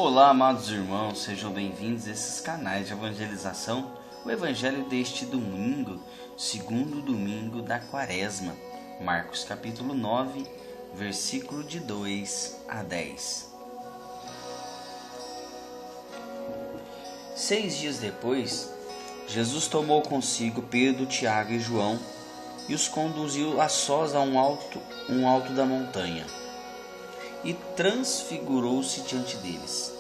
Olá, amados irmãos, sejam bem-vindos a esses canais de evangelização, o Evangelho deste domingo, segundo domingo da Quaresma, Marcos capítulo 9, versículo de 2 a 10. 6 dias depois, Jesus tomou consigo Pedro, Tiago e João e os conduziu a sós a um alto da montanha. E transfigurou-se diante deles.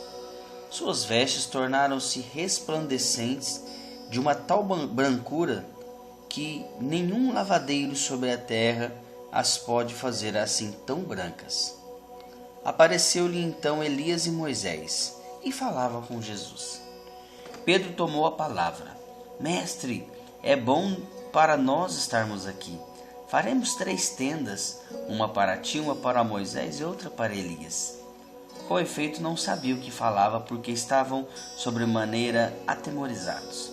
Suas vestes tornaram-se resplandecentes de uma tal brancura que nenhum lavadeiro sobre a terra as pode fazer assim tão brancas. Apareceu-lhe então Elias e Moisés e falava com Jesus. Pedro tomou a palavra. Mestre, é bom para nós estarmos aqui. Faremos 3 tendas, uma para ti, uma para Moisés e outra para Elias. Com efeito, não sabia o que falava, porque estavam sobremaneira atemorizados.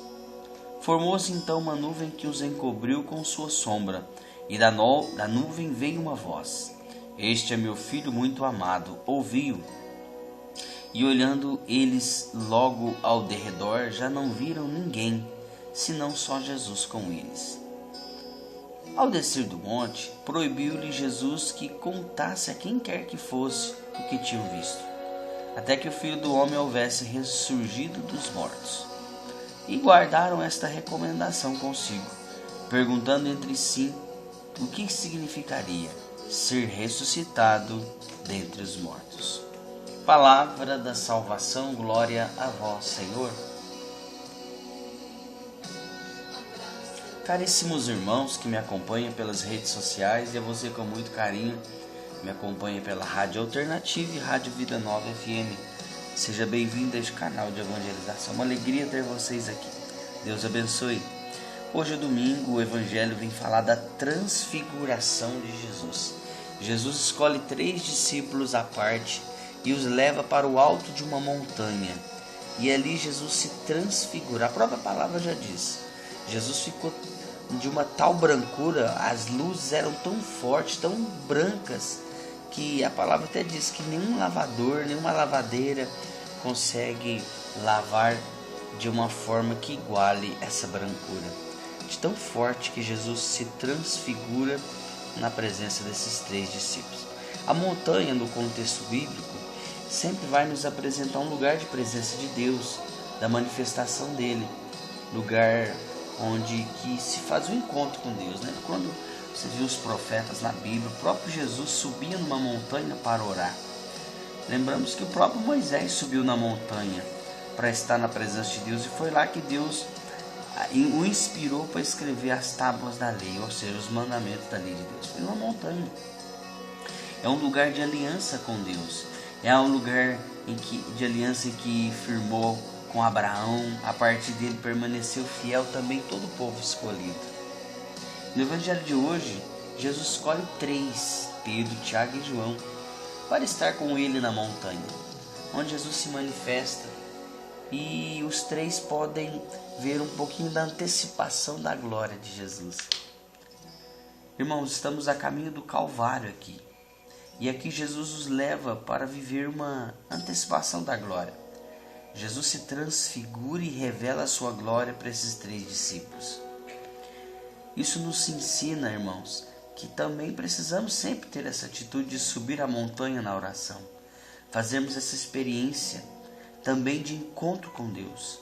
Formou-se então uma nuvem que os encobriu com sua sombra, e da nuvem veio uma voz. Este é meu filho muito amado, ouvi-o. E olhando eles logo ao derredor, já não viram ninguém, senão só Jesus com eles. Ao descer do monte, proibiu-lhe Jesus que contasse a quem quer que fosse o que tinham visto, até que o Filho do Homem houvesse ressurgido dos mortos. E guardaram esta recomendação consigo, perguntando entre si o que significaria ser ressuscitado dentre os mortos. Palavra da salvação, glória a vós, Senhor. Caríssimos irmãos que me acompanham pelas redes sociais e a você com muito carinho me acompanha pela Rádio Alternativa e Rádio Vida Nova FM. Seja bem-vindo a este canal de evangelização. Uma alegria ter vocês aqui. Deus abençoe. Hoje é domingo, o Evangelho vem falar da transfiguração de Jesus. Jesus escolhe 3 discípulos à parte e os leva para o alto de uma montanha. E ali Jesus se transfigura. A própria palavra já diz. Jesus ficou de uma tal brancura, as luzes eram tão fortes, tão brancas, que a palavra até diz que nenhum lavador, nenhuma lavadeira consegue lavar de uma forma que iguale essa brancura. De tão forte que Jesus se transfigura na presença desses 3 discípulos. A montanha, no contexto bíblico, sempre vai nos apresentar um lugar de presença de Deus, da manifestação dele, lugar onde que se faz um encontro com Deus, né? Quando você viu os profetas na Bíblia, o próprio Jesus subia numa montanha para orar. Lembramos que o próprio Moisés subiu na montanha para estar na presença de Deus, e foi lá que Deus o inspirou para escrever as tábuas da lei, ou seja, os mandamentos da lei de Deus. Foi uma montanha. É um lugar de aliança com Deus. É um lugar de aliança em que firmou com Abraão. A partir dele permaneceu fiel também todo o povo escolhido. No Evangelho de hoje, Jesus escolhe 3, Pedro, Tiago e João, para estar com ele na montanha, onde Jesus se manifesta, e os 3 podem ver um pouquinho da antecipação da glória de Jesus. Irmãos, estamos a caminho do Calvário aqui, e aqui Jesus os leva para viver uma antecipação da glória. Jesus se transfigura e revela a sua glória para esses 3 discípulos. Isso nos ensina, irmãos, que também precisamos sempre ter essa atitude de subir a montanha na oração. Fazermos essa experiência também de encontro com Deus.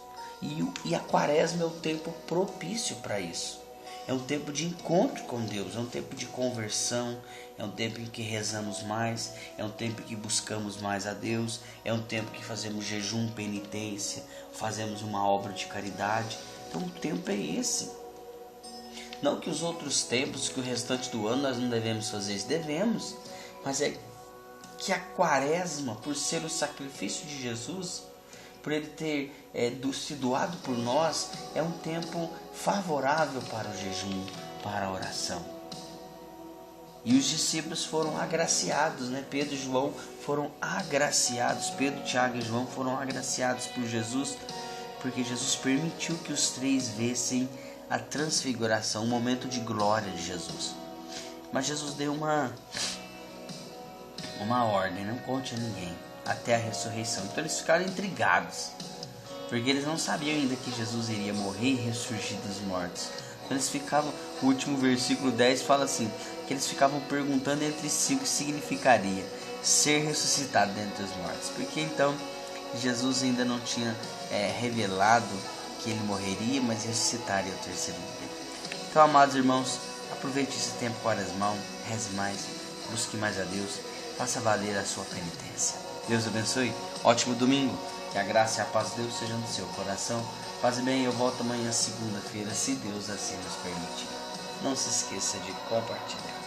E a Quaresma é o tempo propício para isso. É um tempo de encontro com Deus, é um tempo de conversão, é um tempo em que rezamos mais, é um tempo em que buscamos mais a Deus, é um tempo que fazemos jejum, penitência, fazemos uma obra de caridade. Então o tempo é esse. Não que os outros tempos, que o restante do ano nós não devemos fazer isso, devemos, mas é que a Quaresma, por ser o sacrifício de Jesus, por ele ter se doado por nós, é um tempo favorável para o jejum, para a oração. E os discípulos foram agraciados, né? Pedro e João foram agraciados, Pedro, Tiago e João foram agraciados por Jesus, porque Jesus permitiu que os 3 vissem a transfiguração, um momento de glória de Jesus. Mas Jesus deu uma ordem: não conte a ninguém. até a ressurreição. Então eles ficaram intrigados, porque eles não sabiam ainda que Jesus iria morrer e ressurgir dos mortos. Então eles ficavam, o último versículo 10 fala assim, que eles ficavam perguntando entre si o que significaria ser ressuscitado dentre os mortos, porque então Jesus ainda não tinha revelado que ele morreria, mas ressuscitaria ao terceiro dia. Então, amados irmãos, aproveite esse tempo quaresmal, reze mais, busque mais a Deus, faça valer a sua penitência. Deus abençoe, ótimo domingo, que a graça e a paz de Deus sejam no seu coração. Paz e bem, eu volto amanhã segunda-feira, se Deus assim nos permitir. Não se esqueça de compartilhar.